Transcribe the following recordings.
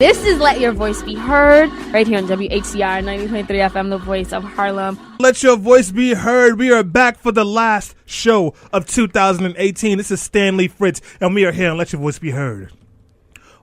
This is Let Your Voice Be Heard, right here on WHCR 90.3 FM, the voice of Harlem. Let your voice be heard. We are back for the last show of 2018. This is Stanley Fritz, and we are here on Let Your Voice Be Heard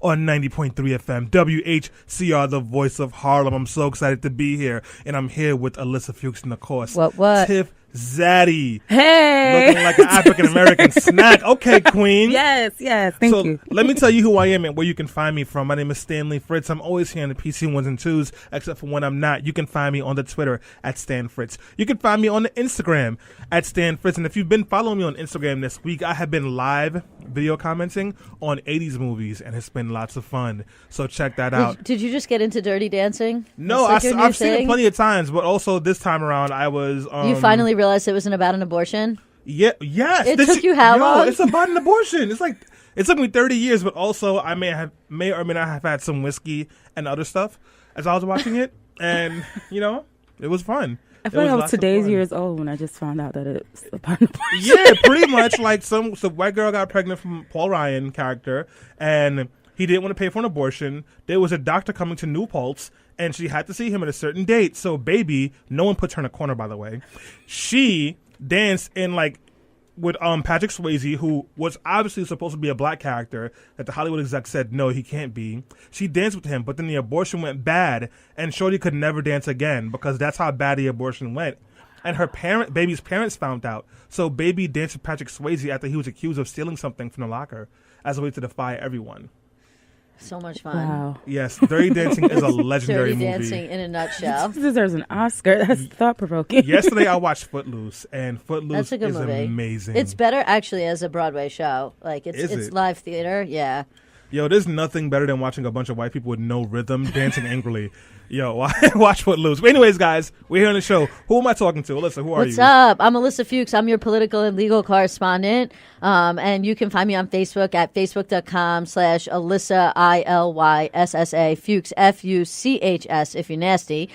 on 90.3 FM, WHCR, the voice of Harlem. I'm so excited to be here, and I'm here with Alyssa Fuchs and, of course, What? Tiff Zaddy. Hey! Looking like an African-American snack. Okay, queen. Yes, thank you. Let me tell you who I am and where you can find me from. My name is Stanley Fritz. I'm always here on the PC ones and twos, except for when I'm not. You can find me on the Twitter at Stan Fritz. You can find me on the Instagram at Stan Fritz. And if you've been following me on Instagram this week, I have been live video commenting on 80s movies, and it's been lots of fun. So check that out. Did you just get into Dirty Dancing? No, I've seen it plenty of times, but also this time around I was... you finally realized it wasn't about an abortion? Yeah, yes. It took you how long? It's about an abortion. It's like it took me 30 years, but also I may or may not have had some whiskey and other stuff as I was watching it, and it was fun. I feel like I was today's years old when I just found out that it's about an abortion. Yeah, pretty much. Like some white girl got pregnant from Paul Ryan character, and he didn't want to pay for an abortion. There was a doctor coming to New Paltz, and she had to see him at a certain date. So, baby, no one puts her in a corner, by the way. She danced in with Patrick Swayze, who was obviously supposed to be a black character that the Hollywood exec said no, he can't be. She danced with him, but then the abortion went bad, and Shorty could never dance again because that's how bad the abortion went. And baby's parents found out. So baby danced with Patrick Swayze after he was accused of stealing something from the locker as a way to defy everyone. So much fun. Wow. Yes, Dirty Dancing is a legendary Dirty movie. Dancing in a nutshell. This deserves an Oscar. That's thought-provoking. Yesterday I watched Footloose, and Footloose That's a good is movie. amazing. It's better actually as a Broadway show. It's live theater. Yeah. Yo, there's nothing better than watching a bunch of white people with no rhythm dancing angrily. Yo, watch Footloose. But anyways, guys, we're here on the show. Who am I talking to? Alyssa, who are you? What's up? I'm Alyssa Fuchs. I'm your political and legal correspondent. And you can find me on Facebook at facebook.com/Alyssa, ILYSSA, Fuchs, FUCHS, if you're nasty.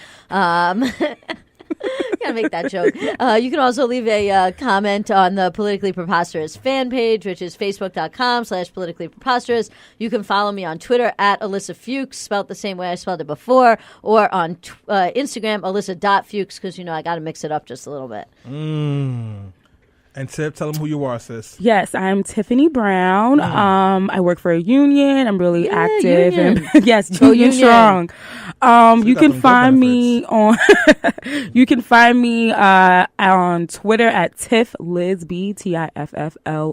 Gotta make that joke. You can also leave a comment on the Politically Preposterous fan page, which is facebook.com/politically preposterous. You can follow me on Twitter at Alyssa Fuchs, spelled the same way I spelled it before, or on Instagram, Alyssa.Fuchs, because, I got to mix it up just a little bit. And Tip, tell them who you are, sis. Yes, I'm Tiffany Brown. I work for a union. I'm really active. Union. And yes, union strong. You can find me on on Twitter at TiffLizB,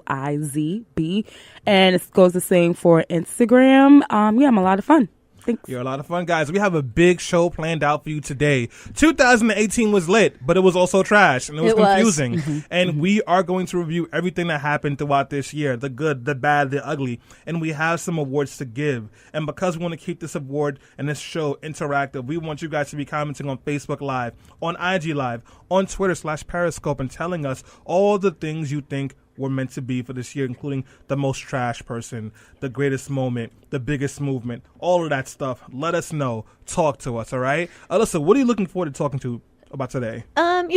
TiffLizB, and it goes the same for Instagram. I'm a lot of fun. Thanks. You're a lot of fun, guys. We have a big show planned out for you today. 2018 was lit, but it was also trash, and it was confusing. And we are going to review everything that happened throughout this year, the good, the bad, the ugly, and we have some awards to give. And because we want to keep this award and this show interactive, we want you guys to be commenting on Facebook Live, on IG Live, on Twitter/Periscope, and telling us all the things you think were meant to be for this year, including the most trash person, the greatest moment, the biggest movement, all of that stuff. Let us know. Talk to us, all right? Alyssa, what are you looking forward to talking to about today?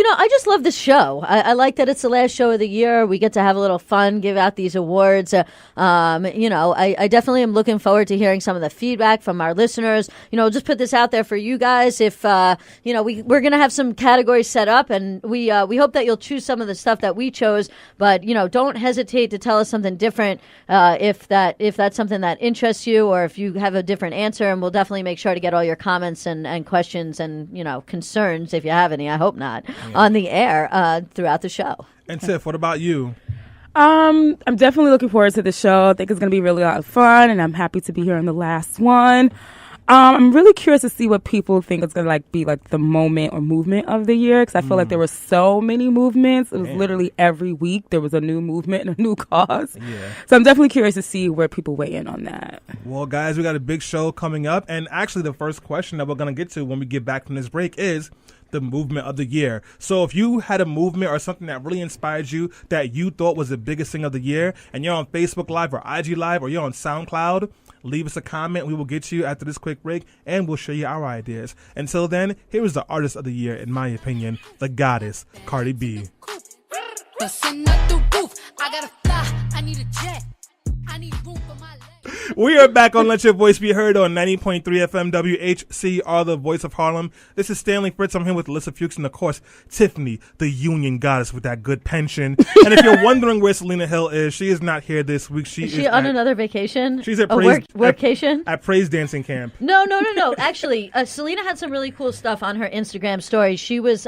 I just love this show. I like that it's the last show of the year. We get to have a little fun, give out these awards. I definitely am looking forward to hearing some of the feedback from our listeners. Just put this out there for you guys. If we're going to have some categories set up, and we hope that you'll choose some of the stuff that we chose. But don't hesitate to tell us something different if that's something that interests you, or if you have a different answer. And we'll definitely make sure to get all your comments and questions and concerns, if you have any. I hope not. On the air throughout the show. And Tiff, what about you? I'm definitely looking forward to the show. I think it's going to be really a lot of fun, and I'm happy to be here on the last one. I'm really curious to see what people think is going to be the moment or movement of the year, because I feel like there were so many movements. It was literally every week there was a new movement and a new cause. Yeah. So I'm definitely curious to see where people weigh in on that. Well, guys, we got a big show coming up, and actually the first question that we're going to get to when we get back from this break is the movement of the year. So if you had a movement or something that really inspired you that you thought was the biggest thing of the year, and you're on Facebook Live or IG Live or you're on SoundCloud, leave us a comment. We will get to you after this quick break, and we'll show you our ideas. Until then, here is the artist of the year, in my opinion, the goddess, Cardi B. Bustin' up the roof, I gotta fly, I need a jet, I need room for my legs. We are back on Let Your Voice Be Heard on 90.3 FM WHCR, the voice of Harlem. This is Stanley Fritz. I'm here with Alyssa Fuchs and, of course, Tiffany, the union goddess with that good pension. And if you're wondering where Selena Hill is, she is not here this week. Is she on another vacation? She's at workcation? At Praise Dancing Camp. No. Actually, Selena had some really cool stuff on her Instagram story. She was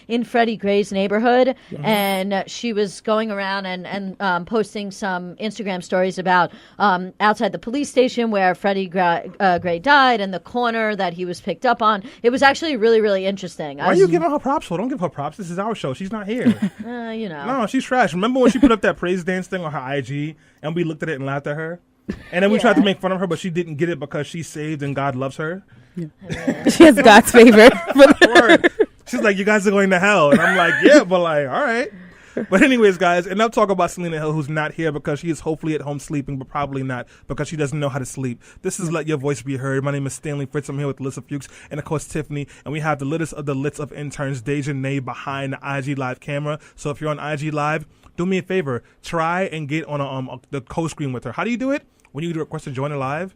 in Freddie Gray's neighborhood, and she was going around and posting some Instagram stories about outside the police station where Freddie Gray died and the corner that he was picked up on. It was actually really, really interesting. Why are you giving her props for? Don't give her props. This is our show. She's not here. No, she's trash. Remember when she put up that praise dance thing on her IG and we looked at it and laughed at her? And then we tried to make fun of her, but she didn't get it because she's saved and God loves her. Yeah. She has God's favor. She's like, you guys are going to hell. And I'm like, yeah, but like, all right. But anyways, guys, enough talk about Selena Hill, who's not here because she is hopefully at home sleeping, but probably not because she doesn't know how to sleep. This is Let Your Voice Be Heard. My name is Stanley Fritz. I'm here with Alyssa Fuchs and, of course, Tiffany. And we have the littest of the lits of interns, Deja Nay, behind the IG Live camera. So if you're on IG Live, do me a favor. Try and get on the co-screen with her. How do you do it? When you request to join a live?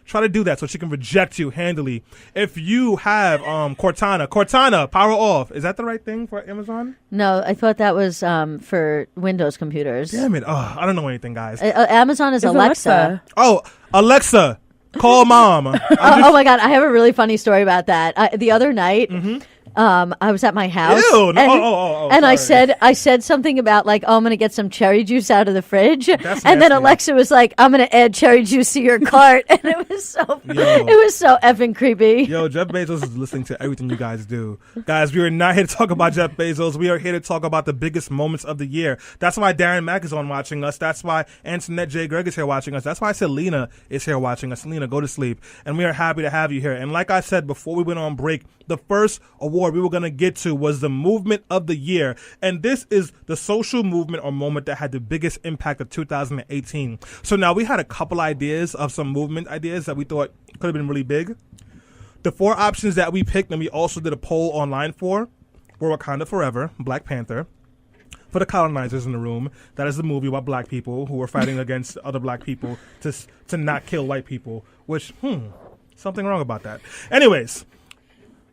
Try to do that so she can reject you handily. If you have Cortana, power off. Is that the right thing for Amazon? No, I thought that was for Windows computers. Damn it. I don't know anything, guys. Amazon is Alexa. Oh, Alexa, call mom. Oh my God. I have a really funny story about that. The other night, I was at my house. Ew, and I said something about like, I'm going to get some cherry juice out of the fridge. That's and then nasty. Alexa was like, I'm going to add cherry juice to your cart. And it was so effing creepy. Yo, Jeff Bezos is listening to everything you guys do. Guys, we are not here to talk about Jeff Bezos. We are here to talk about the biggest moments of the year. That's why Darren Mack is on watching us. That's why Antoinette J. Gregg is here watching us. That's why Selena is here watching us. Selena, go to sleep. And we are happy to have you here. And like I said before we went on break, the first award we were going to get to was the movement of the year. And this is the social movement or moment that had the biggest impact of 2018. So now we had a couple ideas of some movement ideas that we thought could have been really big. The 4 options that we picked and we also did a poll online for were Wakanda Forever, Black Panther. For the colonizers in the room, that is the movie about black people who were fighting against other black people to not kill white people, which, something wrong about that. Anyways,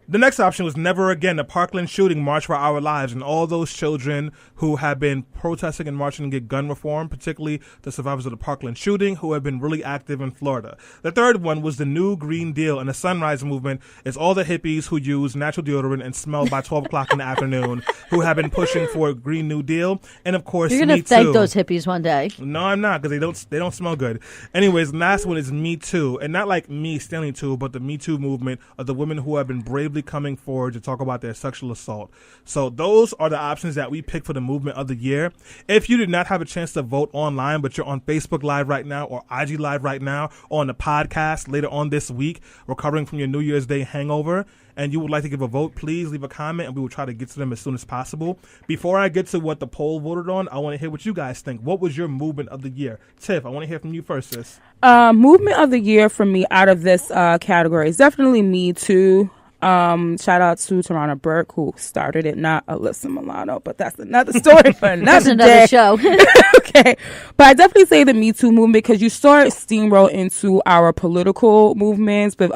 the next option was Never Again, the Parkland shooting, March for Our Lives, and all those children who have been protesting and marching to get gun reform, particularly the survivors of the Parkland shooting, who have been really active in Florida. The third one was the New Green Deal and the Sunrise Movement. It's all the hippies who use natural deodorant and smell by 12 o'clock in the afternoon who have been pushing for a Green New Deal. And, of course, You're going to thank those hippies one day. No, I'm not, because they don't smell good. Anyways, the last one is Me Too. And not like me, Stanley Too, but the Me Too movement of the women who have been bravely coming forward to talk about their sexual assault. So those are the options that we picked for the movement of the year. If you did not have a chance to vote online, but you're on Facebook Live right now or IG Live right now or on the podcast later on this week, recovering from your New Year's Day hangover, and you would like to give a vote, please leave a comment and we will try to get to them as soon as possible. Before I get to what the poll voted on, I want to hear what you guys think. What was your movement of the year? Tiff, I want to hear from you first, sis. Movement of the year for me out of this category is definitely Me Too. Shout out to Tarana Burke, who started it, not Alyssa Milano, but that's another story for another day. Show. Okay. But I definitely say the Me Too movement because you start steamroll into our political movements with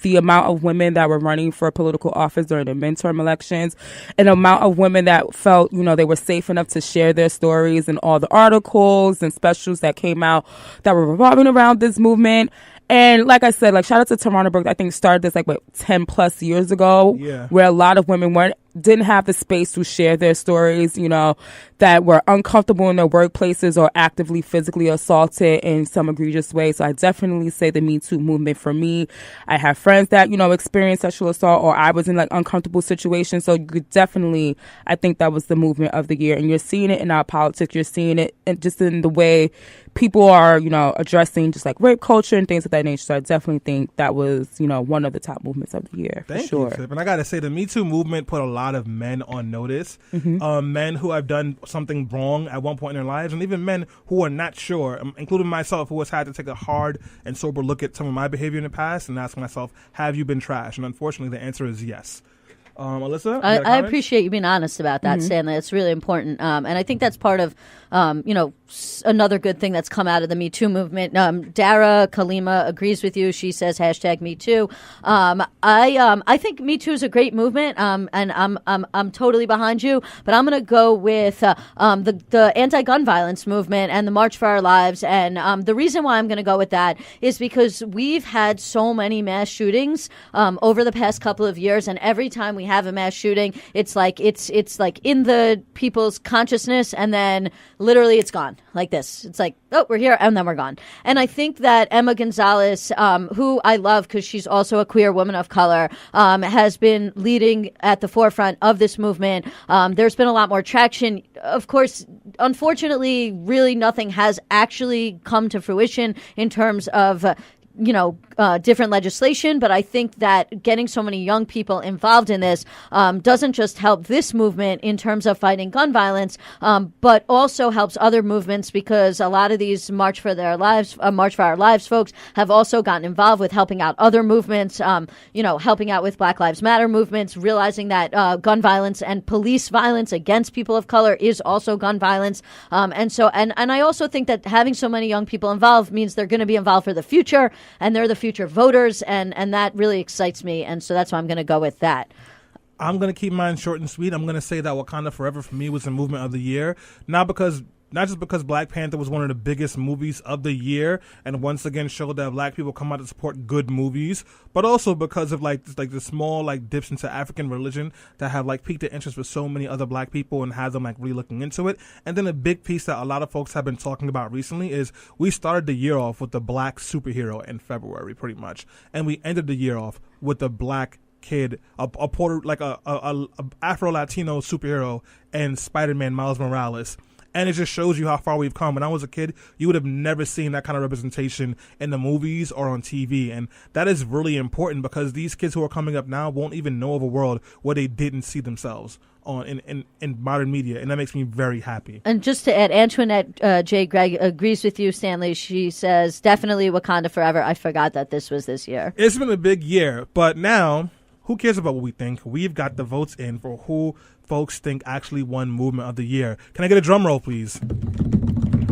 the amount of women that were running for political office during the midterm elections, and the amount of women that felt, they were safe enough to share their stories and all the articles and specials that came out that were revolving around this movement. And like I said, shout out to Tarana Burke, I think started this 10 plus years ago, where a lot of women didn't have the space to share their stories, that were uncomfortable in their workplaces or actively physically assaulted in some egregious way. So I definitely say the Me Too movement for me. I have friends that, experienced sexual assault, or I was in uncomfortable situations. So you could definitely, I think that was the movement of the year. And you're seeing it in our politics. You're seeing it just in the way people are, addressing just rape culture and things of that nature. So I definitely think that was, one of the top movements of the year. Thank you, Tip. And I got to say, the Me Too movement put a lot of men on notice. Men who have done something wrong at one point in their lives, and even men who are not sure, including myself, who has had to take a hard and sober look at some of my behavior in the past and ask myself, have you been trash? And unfortunately, the answer is yes. Alyssa, I appreciate you being honest about that, Stanley. It's really important. And I think that's part of, another good thing that's come out of the Me Too movement. Dara Kalima agrees with you. She says #Me Too. I think Me Too is a great movement, and I'm totally behind you. But I'm going to go with the anti-gun violence movement and the March for Our Lives. And the reason why I'm going to go with that is because we've had so many mass shootings over the past couple of years, and every time we have a mass shooting, it's like in the people's consciousness, and then literally it's gone like this. It's like, oh, we're here, and then we're gone. And I think that Emma Gonzalez, who I love because she's also a queer woman of color, has been leading at the forefront of this movement. There's been a lot more traction. Of course, unfortunately, really nothing has actually come to fruition in terms of different legislation, but I think that getting so many young people involved in this doesn't just help this movement in terms of fighting gun violence, but also helps other movements, because a lot of these March for Our Lives folks have also gotten involved with helping out other movements, helping out with Black Lives Matter movements, realizing that gun violence and police violence against people of color is also gun violence. And I also think that having so many young people involved means they're going to be involved for the future, and they're the future voters, and that really excites me, and so that's why I'm going to go with that. I'm going to keep mine short and sweet. I'm going to say that Wakanda Forever for me was the movement of the year, not just because Black Panther was one of the biggest movies of the year and once again showed that Black people come out to support good movies, but also because of the small dips into African religion that have piqued the interest with so many other Black people and have them really looking into it. And then a big piece that a lot of folks have been talking about recently is we started the year off with the Black superhero in February pretty much, and we ended the year off with the Black kid, a Afro-Latino superhero, and Spider-Man Miles Morales. And it just shows you how far we've come. When I was a kid, you would have never seen that kind of representation in the movies or on TV. And that is really important because these kids who are coming up now won't even know of a world where they didn't see themselves in modern media. And that makes me very happy. And just to add, Antoinette J. Gregg agrees with you, Stanley. She says, definitely Wakanda Forever. I forgot that this was this year. It's been a big year. But now, who cares about what we think? We've got the votes in for who folks think actually won movement of the year. Can I get a drum roll, please?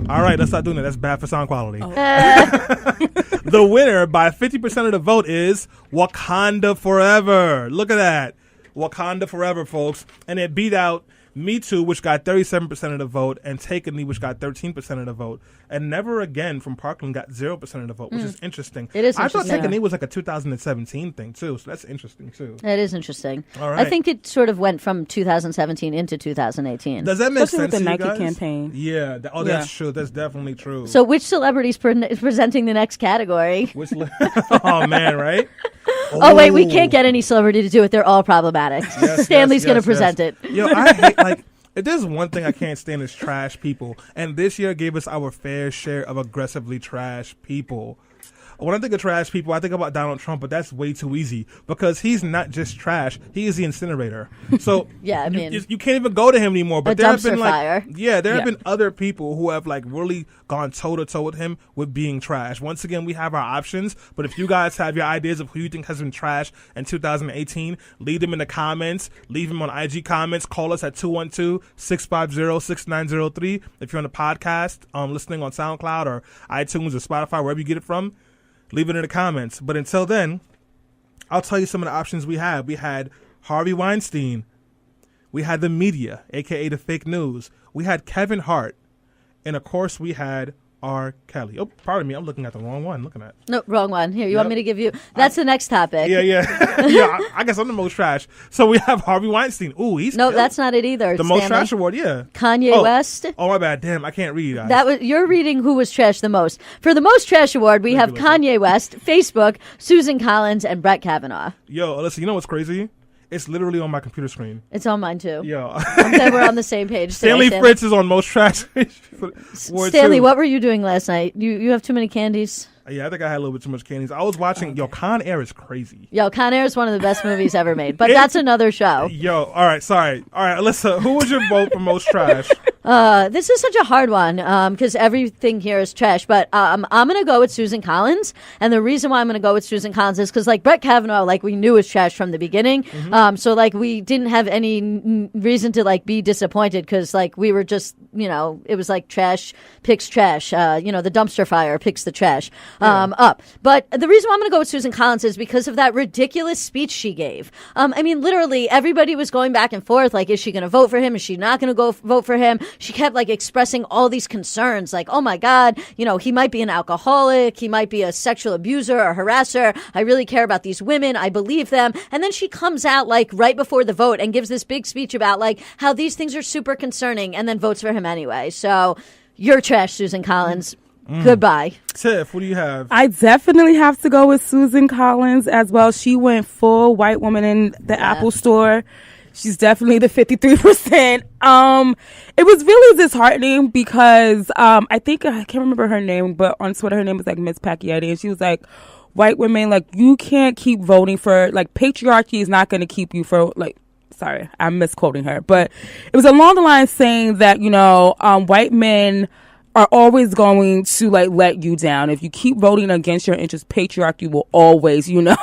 All right, let's stop doing that. That's bad for sound quality. The winner by 50% of the vote is Wakanda Forever. Look at that. Wakanda Forever, folks. And it beat out Me Too, which got 37% of the vote, and Take a Knee, which got 13% of the vote. And Never Again from Parkland got 0% of the vote, which is interesting. It is I interesting. thought Take a Knee was a 2017 thing, too, so that's interesting, too. It is interesting. All right. I think it sort of went from 2017 into 2018. Does that make Especially sense with the to you Nike guys? campaign. Yeah. That's true. That's definitely true. So which celebrity's presenting the next category? Oh, man, right? Oh, wait, we can't get any celebrity to do it. They're all problematic. Stanley's going to present it. Yo, I hate, if there's one thing I can't stand is trash people. And this year gave us our fair share of aggressively trash people. When I think of trash people, I think about Donald Trump, but that's way too easy because he's not just trash; he is the incinerator. So yeah, I mean, you can't even go to him anymore. But a there have dumpster been fire. there have been other people who have really gone toe to toe with him with being trash. Once again, we have our options, but if you guys have your ideas of who you think has been trash in 2018, leave them in the comments. Leave them on IG comments. Call us at 212-650-6903. If you're on the podcast, listening on SoundCloud or iTunes or Spotify, wherever you get it from. Leave it in the comments. But until then, I'll tell you some of the options we had. We had Harvey Weinstein. We had the media, a.k.a. the fake news. We had Kevin Hart. And, of course, we had R. Kelly. Oh, pardon me. I'm looking at the wrong one. No, wrong one. Here, you want me to give you... That's the next topic. Yeah. Yeah, I guess I'm the most trash. So we have Harvey Weinstein. Ooh, he's... No, that's not it either. The most trash award, yeah. Kanye West. Oh, my bad. Damn, I can't read. Guys. You're reading who was trash the most. For the most trash award, we have Kanye West, Facebook, Susan Collins, and Brett Kavanaugh. Yo, listen, you know what's crazy? It's literally on my computer screen. It's on mine, too. Yo. I'm glad we're on the same page Stanley Fritz is on most trash. Stanley, what were you doing last night? You have too many candies? Yeah, I think I had a little bit too much candies. I was watching, Con Air is crazy. Yo, Con Air is one of the best movies ever made, but that's another show. Yo, all right, sorry. All right, Alyssa, who was your vote for most trash? This is such a hard one because everything here is trash. But I'm going to go with Susan Collins. And the reason why I'm going to go with Susan Collins is because, like, Brett Kavanaugh, like, we knew was trash from the beginning. So, like, we didn't have any reason to, like, be disappointed because, like, we were just, you know, it was like trash picks trash. You know, the dumpster fire picks the trash up. But the reason why I'm going to go with Susan Collins is because of that ridiculous speech she gave. I mean, literally, everybody was going back and forth. Like, is she going to vote for him? Is she not going to go vote for him? She kept like expressing all these concerns, like, oh my God, you know, he might be an alcoholic, he might be a sexual abuser or harasser. I really care about these women. I believe them. And then she comes out like right before the vote and gives this big speech about like how these things are super concerning and then votes for him anyway. So you're trash, Susan Collins. Goodbye. Tiff, what do you have? I definitely have to go with Susan Collins as well. She went full white woman in the Apple store. She's definitely the 53%. It was really disheartening because I think, I can't remember her name, but on Twitter her name was like Miss Pacquiao, and she was like, white women, like, you can't keep voting for, like, patriarchy is not going to keep you for, like, sorry, I'm misquoting her, but it was along the line saying that, you know, white men are always going to like let you down. If you keep voting against your interests, patriarchy will always, you know,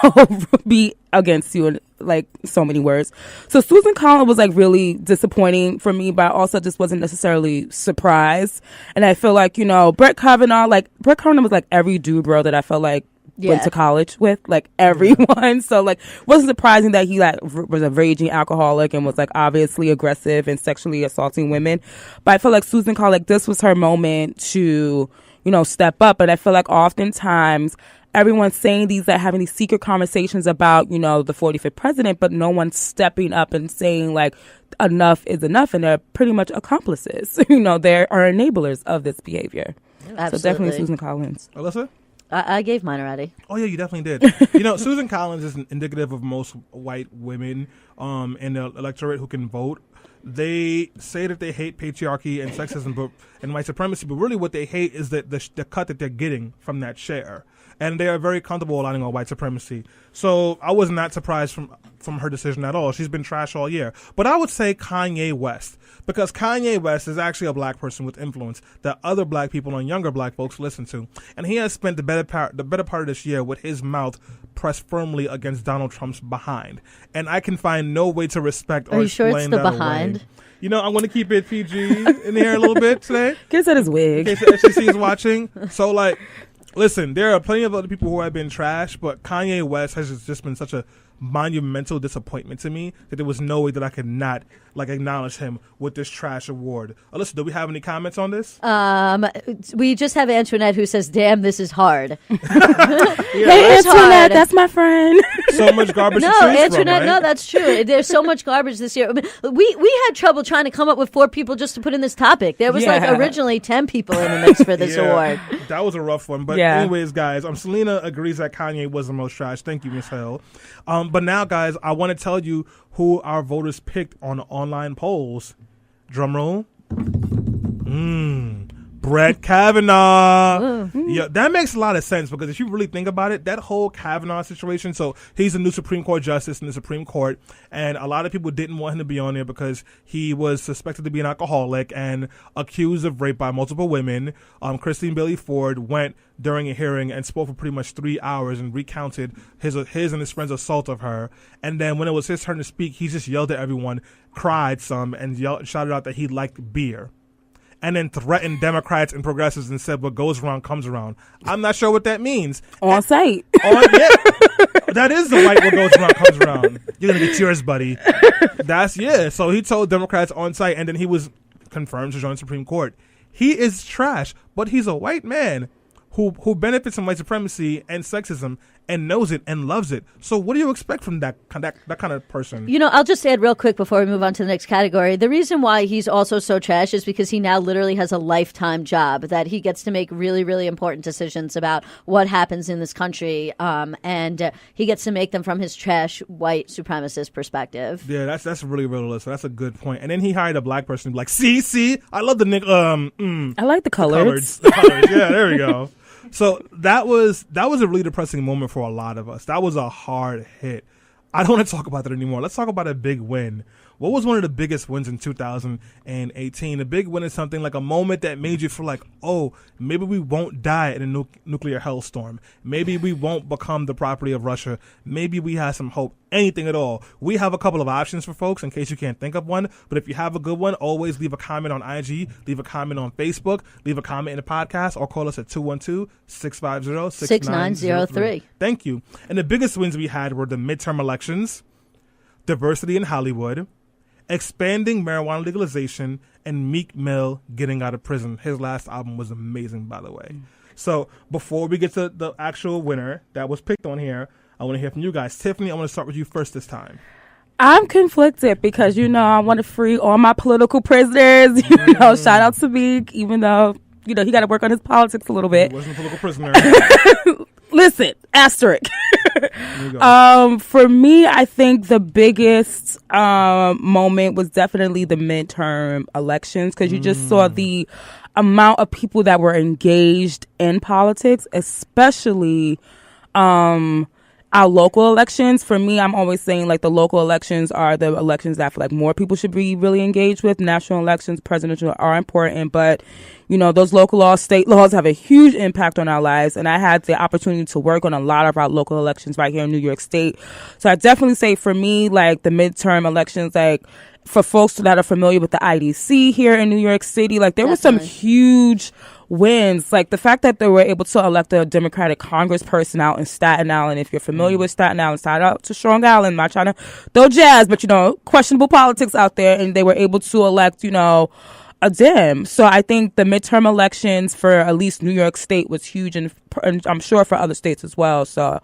be against you in like so many words. So Susan Collins was like really disappointing for me, but I also just wasn't necessarily surprised. And I feel like, you know, Brett Kavanaugh was like every dude bro that I felt like went to college with, like everyone. So like wasn't surprising that he like was a raging alcoholic and was like obviously aggressive and sexually assaulting women. But I feel like Susan Collins, like this was her moment to, you know, step up. And I feel like oftentimes everyone's saying these, like having these secret conversations about, you know, the 45th president, but no one's stepping up and saying like enough is enough. And they're pretty much accomplices. You know, they are enablers of this behavior. Absolutely. So definitely Susan Collins. Alyssa? I gave mine already. Oh yeah, you definitely did. You know, Susan Collins is indicative of most white women in the electorate who can vote. They say that they hate patriarchy and sexism and white supremacy, but really what they hate is that the cut that they're getting from that share. And they are very comfortable aligning on white supremacy. So I was not surprised from her decision at all. She's been trash all year. But I would say Kanye West, because Kanye West is actually a black person with influence that other black people and younger black folks listen to. And he has spent the better part of this year with his mouth pressed firmly against Donald Trump's behind. And I can find no way to respect or explain that away. Are you sure it's the behind? You know, I'm going to keep it PG in here a little bit today. Guess that his wig. In case the FCC is watching. So, like, listen, there are plenty of other people who have been trash, but Kanye West has just been such a monumental disappointment to me that there was no way that I could not like acknowledge him with this trash award. Alyssa, do we have any comments on this? We just have Antoinette who says, "Damn, this is hard." Hey, Antoinette, that's my friend. So much garbage. No, to choose Antoinette, from, right? no, that's true. There's so much garbage this year. I mean, we had trouble trying to come up with 4 people just to put in this topic. There was like originally 10 people in the mix for this award. That was a rough one. But anyways, guys, Selena agrees that Kanye was the most trash. Thank you, Miss Hill. But now, guys, I want to tell you who our voters picked on online polls. Drum roll. Brett Kavanaugh. Yeah, that makes a lot of sense because if you really think about it, that whole Kavanaugh situation, so he's a new Supreme Court justice in the Supreme Court, and a lot of people didn't want him to be on there because he was suspected to be an alcoholic and accused of rape by multiple women. Christine Blasey Ford went during a hearing and spoke for pretty much 3 hours and recounted his and his friend's assault of her. And then when it was his turn to speak, he just yelled at everyone, cried some, and shouted out that he liked beer. And then threatened Democrats and progressives and said, what goes around comes around. I'm not sure what that means. On site. That is the white what goes around comes around. You're going to get yours, buddy. So he told Democrats on site, and then he was confirmed to join the Supreme Court. He is trash, but he's a white man who benefits from white supremacy and sexism and knows it and loves it. So what do you expect from that kind of person? You know, I'll just add real quick before we move on to the next category. The reason why he's also so trash is because he now literally has a lifetime job that he gets to make really, really important decisions about what happens in this country. And he gets to make them from his trash white supremacist perspective. Yeah, that's really realistic. That's a good point. And then he hired a black person to be like, see, I love the I like the colors. The colors. Yeah, there we go. So that was a really depressing moment for a lot of us. That was a hard hit. I don't want to talk about that anymore. Let's talk about a big win. What was one of the biggest wins in 2018? A big win is something like a moment that made you feel like, oh, maybe we won't die in a nuclear hellstorm. Maybe we won't become the property of Russia. Maybe we have some hope. Anything at all. We have a couple of options for folks in case you can't think of one. But if you have a good one, always leave a comment on IG, leave a comment on Facebook, leave a comment in the podcast, or call us at 212-650-6903. Thank you. And the biggest wins we had were the midterm elections, diversity in Hollywood, expanding marijuana legalization, and Meek Mill getting out of prison. His last album was amazing, by the way. So before we get to the actual winner that was picked on here, I want to hear from you guys. Tiffany, I want to start with you first this time. I'm conflicted because, I want to free all my political prisoners. Shout out to Meek, even though, he got to work on his politics a little bit. He wasn't a political prisoner. Listen, asterisk. For me, I think the biggest moment was definitely the midterm elections, because you just saw the amount of people that were engaged in politics, especially our local elections. For me, I'm always saying the local elections are the elections that I feel like more people should be really engaged with. National elections, presidential are important, but those local laws, state laws have a huge impact on our lives. And I had the opportunity to work on a lot of our local elections right here in New York State. So I definitely say for me, the midterm elections, for folks that are familiar with the IDC here in New York City, there were some huge wins. The fact that they were able to elect a Democratic congressperson out in Staten Island. If you're familiar with Staten Island, shout out to Strong Island. Not trying to throw jazz, but questionable politics out there, and they were able to elect, a Dem. So I think the midterm elections for at least New York State was huge, and I'm sure for other states as well. So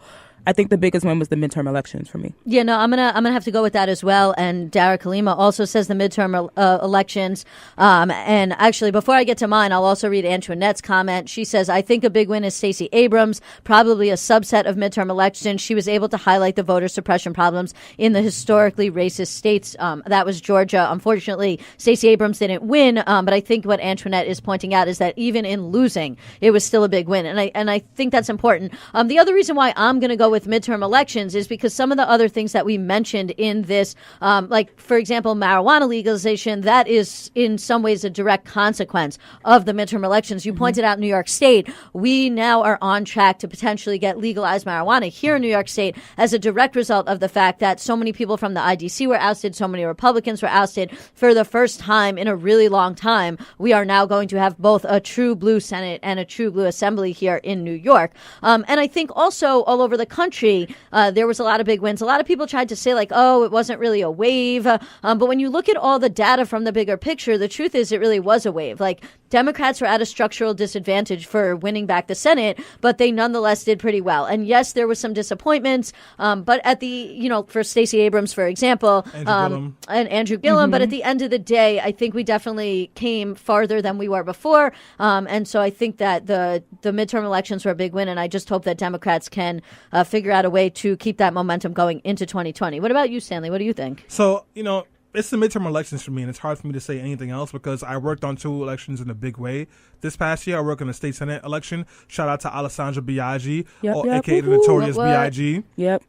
I think the biggest one was the midterm elections for me. Yeah, no, I'm gonna have to go with that as well. And Dara Kalima also says the midterm elections. And actually, before I get to mine, I'll also read Antoinette's comment. She says, "I think a big win is Stacey Abrams, probably a subset of midterm elections. She was able to highlight the voter suppression problems in the historically racist states." That was Georgia. Unfortunately, Stacey Abrams didn't win. But I think what Antoinette is pointing out is that even in losing, it was still a big win, and I think that's important. The other reason why I'm going to go with midterm elections is because some of the other things that we mentioned in this, for example, marijuana legalization, that is in some ways a direct consequence of the midterm elections. You pointed out New York State. We now are on track to potentially get legalized marijuana here in New York State as a direct result of the fact that so many people from the IDC were ousted, so many Republicans were ousted. For the first time in a really long time, we are now going to have both a true blue Senate and a true blue Assembly here in New York. And I think also all over the country, there was a lot of big wins. A lot of people tried to say it wasn't really a wave. But when you look at all the data from the bigger picture, the truth is it really was a wave. Democrats were at a structural disadvantage for winning back the Senate, but they nonetheless did pretty well. And yes, there was some disappointments. But at for Stacey Abrams, for example, and Andrew Gillum. But at the end of the day, I think we definitely came farther than we were before. And so I think that the midterm elections were a big win. And I just hope that Democrats can figure out a way to keep that momentum going into 2020. What about you, Stanley? What do you think? So, it's the midterm elections for me, and it's hard for me to say anything else because I worked on two elections in a big way. This past year, I worked on the state Senate election. Shout out to Alessandra Biaggi, a.k.a. the Notorious B.I.G. Yep.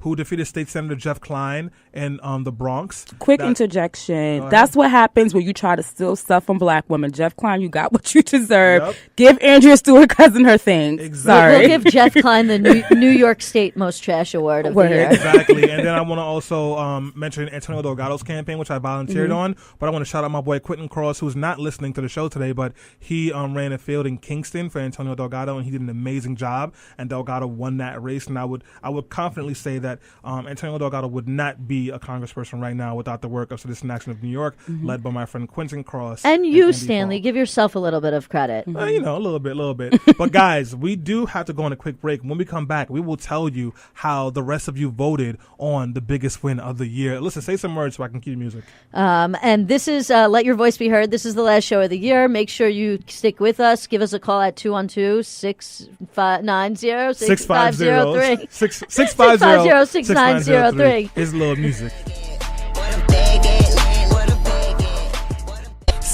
Who defeated State Senator Jeff Klein in the Bronx. Quick interjection. That's what happens when you try to steal stuff from black women. Jeff Klein, you got what you deserve. Yep. Give Andrea Stewart-Cousin her thing. Exactly. We'll give Jeff Klein the New York State Most Trash Award of the year. Exactly. And then I want to also mention Antonio Delgado's campaign, which I volunteered on. But I want to shout out my boy Quentin Cross, who's not listening to the show today, but he ran a field in Kingston for Antonio Delgado, and he did an amazing job. And Delgado won that race. And I would confidently say that Antonio Delgado would not be a congressperson right now without the work of Citizen Action of New York, led by my friend Quentin Cross. And you, Stanley, give yourself a little bit of credit. A little bit. But guys, we do have to go on a quick break. When we come back, we will tell you how the rest of you voted on the biggest win of the year. Listen, say some words so I can cue music. And this is Let Your Voice Be Heard. This is the last show of the year. Make sure you stick with us. Give us a call at 212-650-6503. 650-6903. Here's a little music.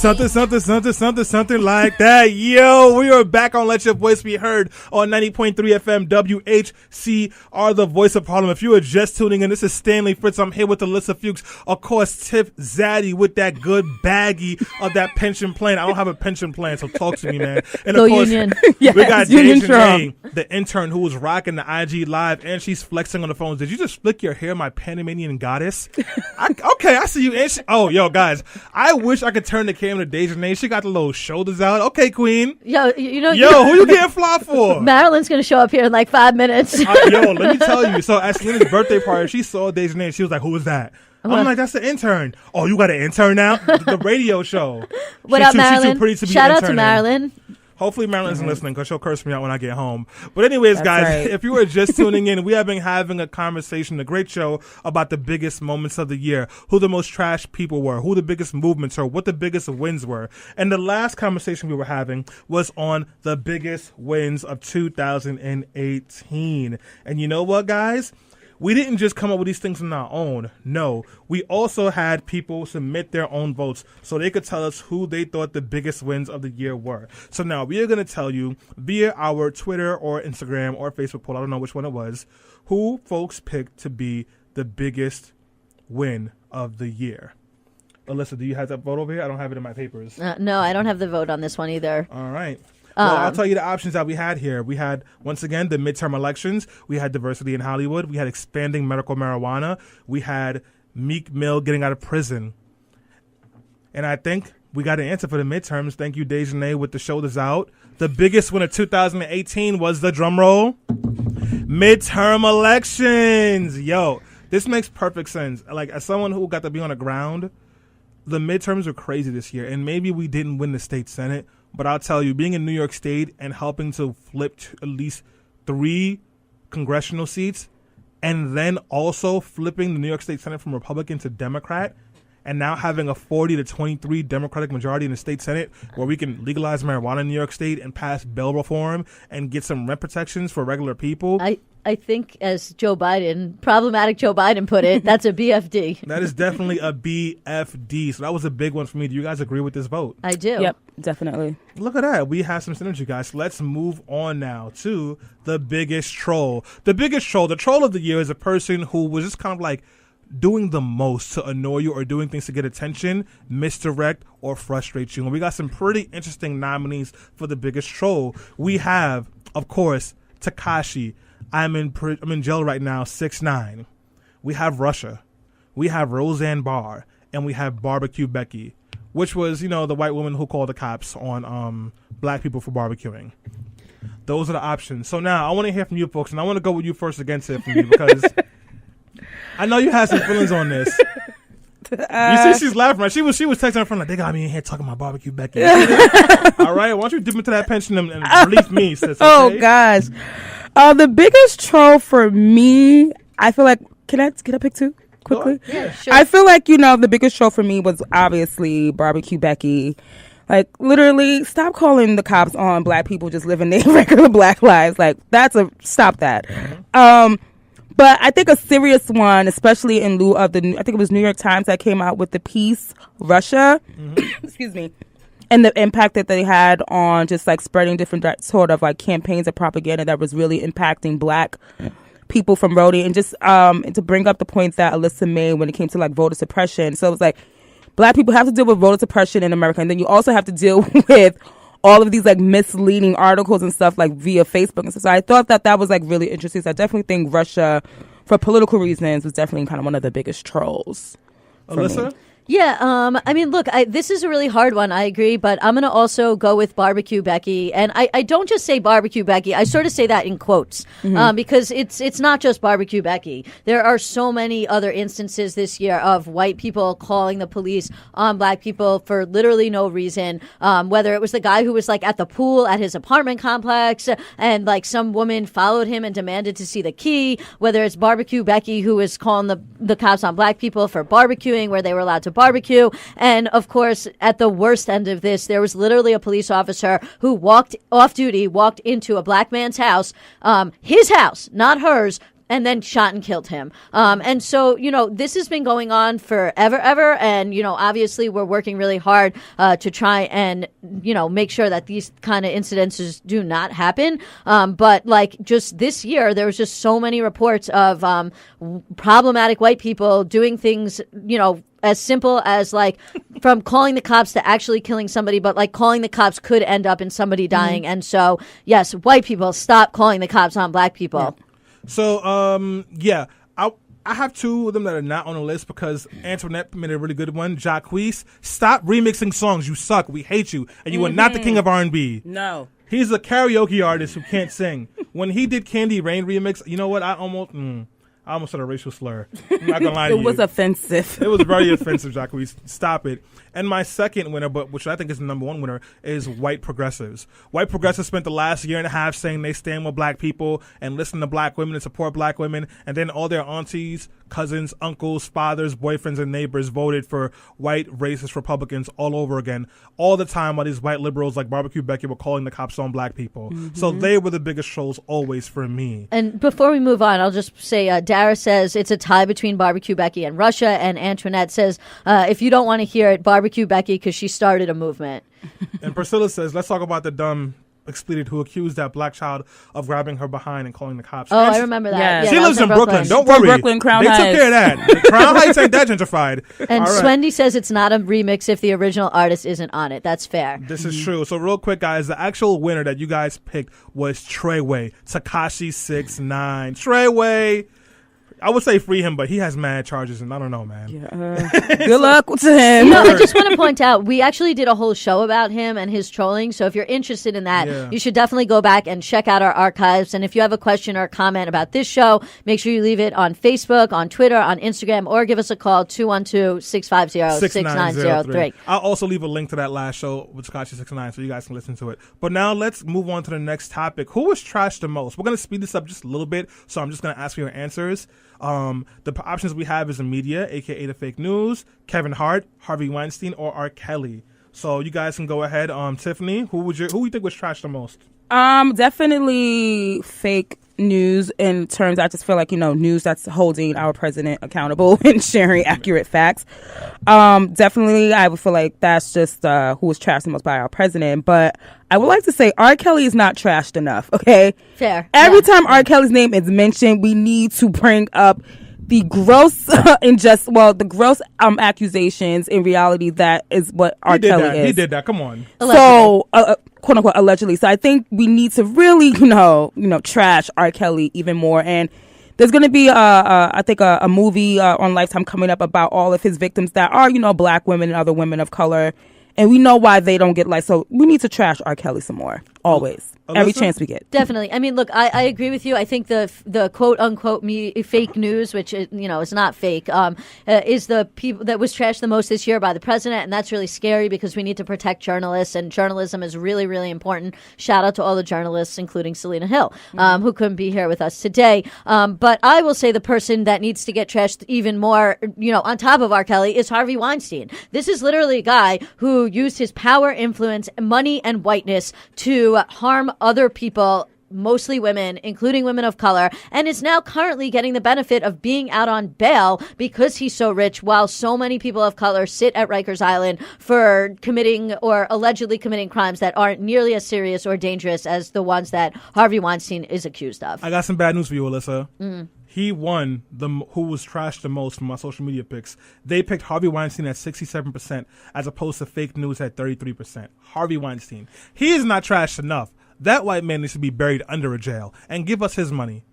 something like that. Yo, we are back on Let Your Voice Be Heard on 90.3 FM WHCR, the voice of Harlem. If you are just tuning in, this is Stanley Fritz. I'm here with Alyssa Fuchs. Of course, Tiff Zaddy with that good baggie of that pension plan. I don't have a pension plan, so talk to me, man. And of course, Union. we got Union Dejanay, the intern who was rocking the IG Live, and she's flexing on the phones. Did you just flick your hair, my Panamanian goddess? Okay, I see you. And yo, guys, I wish I could turn the camera to Dejanay. She got the little shoulders out. Okay, queen. Yo, who you getting fly for? Marilyn's going to show up here in like 5 minutes. Yo, let me tell you. So at Selena's birthday party, she saw Dejanay. She was like, "Who is that?" I'm like, "That's the intern." "Oh, you got an intern now?" The radio show. What up, Marilyn? She's too pretty to be Shout out to interning. Marilyn. Hopefully Marilyn isn't listening because she'll curse me out when I get home. But anyways, That's guys, right. if you are just tuning in, we have been having a conversation, a great show about the biggest moments of the year, who the most trash people were, who the biggest movements are, what the biggest wins were. And the last conversation we were having was on the biggest wins of 2018. And you know what, guys? We didn't just come up with these things on our own. No, we also had people submit their own votes so they could tell us who they thought the biggest wins of the year were. So now we are going to tell you via our Twitter or Instagram or Facebook poll, I don't know which one it was, who folks picked to be the biggest win of the year. Alyssa, do you have that vote over here? I don't have it in my papers. No, I don't have the vote on this one either. All right. Well, I'll tell you the options that we had here. We had, once again, the midterm elections. We had diversity in Hollywood. We had expanding medical marijuana. We had Meek Mill getting out of prison. And I think we got an answer for the midterms. Thank you, Dejanay, with the shoulders out. The biggest win of 2018 was the drum roll. Midterm elections. Yo, this makes perfect sense. Like, as someone who got to be on the ground, the midterms were crazy this year. And maybe we didn't win the state senate. But I'll tell you, being in New York State and helping to flip at least 3 congressional seats and then also flipping the New York State Senate from Republican to Democrat and now having a 40-23 Democratic majority in the state Senate where we can legalize marijuana in New York State and pass bail reform and get some rent protections for regular people. I think, as problematic Joe Biden put it, that's a BFD. That is definitely a BFD. So that was a big one for me. Do you guys agree with this vote? I do. Yep, definitely. Look at that. We have some synergy, guys. Let's move on now to the biggest troll. The biggest troll, the troll of the year, is a person who was just kind of like doing the most to annoy you or doing things to get attention, misdirect, or frustrate you. And we got some pretty interesting nominees for the biggest troll. We have, of course, Tekashi. I'm in jail right now, 6ix9ine. We have Russia. We have Roseanne Barr. And we have Barbecue Becky, which was, the white woman who called the cops on black people for barbecuing. Those are the options. So now I want to hear from you folks, and I want to go with you first again, Tiffany, because I know you had some feelings on this. You see, she's laughing. Right? She was texting her friend like, "They got me in here talking about Barbecue Becky." All right, why don't you dip into that pension and relieve me, sis? Okay? Oh gosh, the biggest troll for me, I feel like. Can I pick two quickly? Yeah, sure. I feel like the biggest troll for me was obviously Barbecue Becky. Like, literally, stop calling the cops on black people just living their regular black lives. Like, stop that. But I think a serious one, especially in lieu of I think it was New York Times that came out with the piece, Russia, excuse me, and the impact that they had on just like spreading different sort of like campaigns of propaganda that was really impacting black people from voting. And just to bring up the point that Alyssa made when it came to like voter suppression. So it was like, black people have to deal with voter suppression in America, and then you also have to deal with all of these like misleading articles and stuff like via Facebook and stuff. So I thought that was like really interesting. So I definitely think Russia, for political reasons, was definitely kind of one of the biggest trolls. Alyssa? Yeah, I mean, look, this is a really hard one, I agree, but I'm going to also go with Barbecue Becky. And I don't just say Barbecue Becky, I sort of say that in quotes, because it's not just Barbecue Becky. There are so many other instances this year of white people calling the police on black people for literally no reason, whether it was the guy who was like at the pool at his apartment complex and like some woman followed him and demanded to see the key, whether it's Barbecue Becky who was calling the cops on black people for barbecuing where they were allowed to barbecue. And of course, at the worst end of this, there was literally a police officer who walked off duty, walked into a black man's house, his house, not hers, and then shot and killed him. And so, this has been going on forever, ever. And, obviously we're working really hard to try and, make sure that these kind of incidences do not happen. But like just this year, there was just so many reports of problematic white people doing things, as simple as like from calling the cops to actually killing somebody, but like calling the cops could end up in somebody dying. And so, yes, white people, stop calling the cops on black people. Yeah. So, I have two of them that are not on the list because Antoinette made a really good one. Jacquees, stop remixing songs. You suck. We hate you. And you are not the king of R&B. No. He's a karaoke artist who can't sing. When he did Candy Rain remix, you know what? I almost said a racial slur. I'm not going to lie to you. It was offensive. It was very offensive, Jacquees. Stop it. And my second winner, but which I think is the number one winner, is white progressives. White progressives spent the last year and a half saying they stand with black people and listen to black women and support black women. And then all their aunties, cousins, uncles, fathers, boyfriends, and neighbors voted for white racist Republicans all over again, all the time while these white liberals like Barbecue Becky were calling the cops on black people. So they were the biggest trolls always for me. And before we move on, I'll just say Dara says it's a tie between Barbecue Becky and Russia, and Antoinette says if you don't want to hear it, Barbecue Becky, because she started a movement. And Priscilla says, let's talk about the dumb expletive who accused that black child of grabbing her behind and calling the cops. Oh, I remember that. Yeah. Yeah, she that lives was in Brooklyn. Don't worry. Brooklyn, Crown they Heights. took care of that. Crown Heights ain't that gentrified. And All right. Swendy says it's not a remix if the original artist isn't on it. That's fair. This is true. So real quick, guys, the actual winner that you guys picked was Treyway, Tekashi 6ix9ine. Treyway. I would say free him, but he has mad charges, and I don't know, man. Yeah, good luck to him. I just want to point out, we actually did a whole show about him and his trolling. So if you're interested in that, you should definitely go back and check out our archives. And if you have a question or comment about this show, make sure you leave it on Facebook, on Twitter, on Instagram, or give us a call, 212-650-6903. I'll also leave a link to that last show with Tekashi 6ix9ine so you guys can listen to it. But now let's move on to the next topic. Who was trashed the most? We're going to speed this up just a little bit, so I'm just going to ask you your answers. The options we have is the media, aka the fake news, Kevin Hart, Harvey Weinstein, or R. Kelly. So you guys can go ahead. Tiffany, who you think was trashed the most? Definitely fake news in terms, I just feel like, news that's holding our president accountable and sharing accurate facts. Definitely, I would feel like that's just who was trashed the most by our president. But I would like to say R. Kelly is not trashed enough, okay? Fair. Every time R. Kelly's name is mentioned, we need to bring up the gross accusations. In reality, that is what R. Kelly is. He did that. Come on. Allegedly. So, quote unquote, allegedly. So I think we need to really, trash R. Kelly even more. And there's going to be, I think, a movie on Lifetime coming up about all of his victims that are, black women and other women of color. And we know why they don't get so we need to trash R. Kelly some more. Always. Alyssa? Every chance we get. Definitely. I mean, look, I agree with you. I think the quote unquote fake news, which is not fake, is the people that was trashed the most this year by the president, and that's really scary because we need to protect journalists, and journalism is really, really important. Shout out to all the journalists, including Selena Hill, who couldn't be here with us today. But I will say the person that needs to get trashed even more, on top of R. Kelly, is Harvey Weinstein. This is literally a guy who used his power, influence, money, and whiteness to harm other people, mostly women, including women of color, and is now currently getting the benefit of being out on bail because he's so rich, while so many people of color sit at Rikers Island for committing or allegedly committing crimes that aren't nearly as serious or dangerous as the ones that Harvey Weinstein is accused of. I got some bad news for you, Alyssa. He won who was trashed the most from my social media picks. They picked Harvey Weinstein at 67% as opposed to fake news at 33%. Harvey Weinstein. He is not trashed enough. That white man needs to be buried under a jail and give us his money.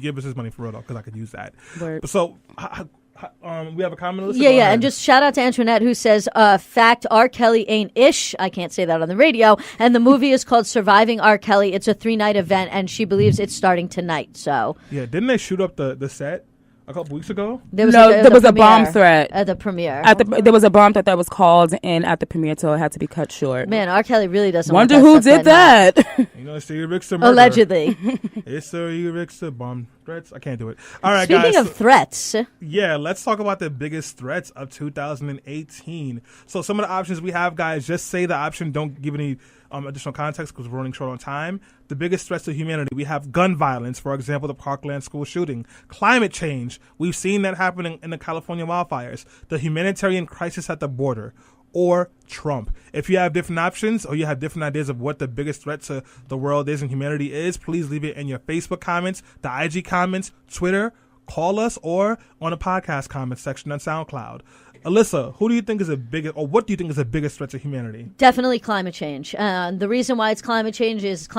Give us his money for real, though, because I could use that. Word. So, we have a comment, Alyssa? Yeah, and just shout out to Antoinette, who says, fact, R. Kelly ain't ish. I can't say that on the radio. And the movie is called Surviving R. Kelly. It's a 3-night event, and she believes it's starting tonight. So yeah, didn't they shoot up the set a couple weeks ago? there was a bomb threat at the premiere. there was a bomb threat that was called in at the premiere, so it had to be cut short. Man, R. Kelly really doesn't Wonder want who that did that. It's the Richter murder. Allegedly. It's the Richter bomb threats. I can't do it. All right, Speaking guys. of threats. Yeah, let's talk about the biggest threats of 2018. So some of the options we have, guys, just say the option. Don't give any additional context because we're running short on time. The biggest threats to humanity, we have gun violence, for example, the Parkland school shooting. Climate change, we've seen that happening in the California wildfires. The humanitarian crisis at the border. Or Trump. If you have different options or you have different ideas of what the biggest threat to the world is and humanity is, please leave it in your Facebook comments, the IG comments, Twitter, call us, or on the podcast comments section on SoundCloud. Alyssa, who do you think is what do you think is the biggest threat to humanity? Definitely climate change. The reason why it's climate change is